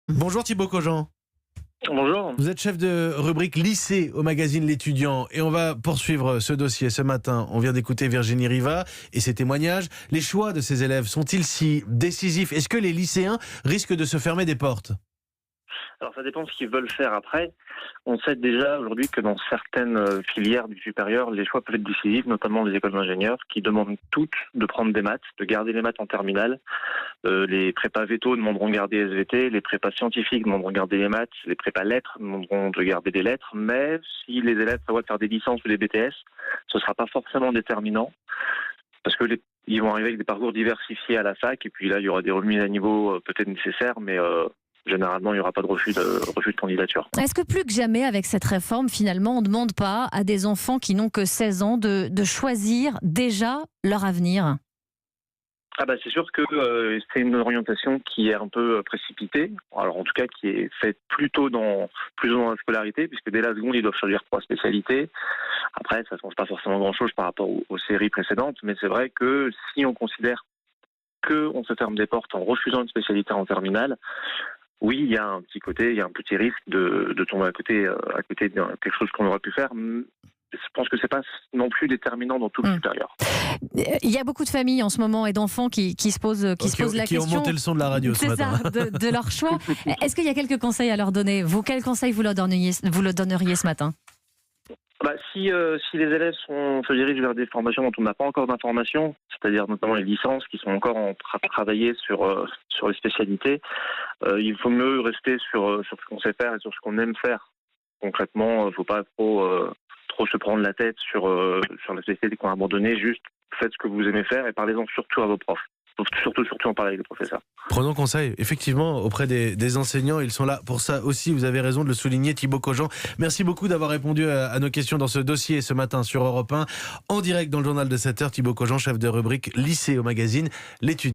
Bonjour Thibaut Cogent. Bonjour. Vous êtes chef de rubrique lycée au magazine L'Étudiant et on va poursuivre ce dossier ce matin. On vient d'écouter Virginie Riva et ses témoignages. Les choix de ces élèves sont-ils si décisifs? Est-ce que les lycéens risquent de se fermer des portes? Alors ça dépend de ce qu'ils veulent faire après. On sait déjà aujourd'hui que dans certaines filières du supérieur, les choix peuvent être décisifs, notamment les écoles d'ingénieurs, qui demandent toutes de prendre des maths, de garder les maths en terminale. Les prépas veto demanderont de garder SVT, les prépas scientifiques demanderont de garder les maths, les prépas lettres demanderont de garder des lettres, mais si les élèves prévoient de faire des licences ou des BTS, ce ne sera pas forcément déterminant, parce que ils vont arriver avec des parcours diversifiés à la fac, et puis là, il y aura des remises à niveau peut-être nécessaires, mais généralement, il n'y aura pas de refus de candidature. Est-ce que plus que jamais, avec cette réforme, finalement, on ne demande pas à des enfants qui n'ont que 16 ans de choisir déjà leur avenir ? Ah bah c'est sûr que c'est une orientation qui est un peu précipitée, alors en tout cas qui est faite plus tôt dans la scolarité, puisque dès la seconde ils doivent choisir 3 spécialités. Après ça ne change pas forcément grand-chose par rapport aux séries précédentes, mais c'est vrai que si on considère qu'on se ferme des portes en refusant une spécialité en terminale, oui, il y a un petit risque de tomber à côté de quelque chose qu'on aurait pu faire. Je pense que c'est pas non plus déterminant dans tout le supérieur. Il y a beaucoup de familles en ce moment et d'enfants qui se posent la question. Qui ont monté le son de la radio ce matin. C'est ça, de leur choix. Est-ce qu'il y a quelques conseils à leur donner ? Quels conseils vous leur donneriez ce matin ? Si les élèves se dirigent vers des formations dont on n'a pas encore d'informations, c'est-à-dire notamment les licences qui sont encore en train de travailler sur les spécialités, il faut mieux rester sur ce qu'on sait faire et sur ce qu'on aime faire. Concrètement, il ne faut pas trop se prendre la tête sur la spécialité qu'on a abandonnée. Juste faites ce que vous aimez faire et parlez-en surtout à vos profs. Surtout en parler avec les professeurs. Prenons conseil, effectivement, auprès des enseignants. Ils sont là pour ça aussi. Vous avez raison de le souligner, Thibaut Cogent. Merci beaucoup d'avoir répondu à nos questions dans ce dossier ce matin sur Europe 1. En direct dans le journal de 7h, Thibaut Cogent, chef de rubrique lycée au magazine L'Étudiant.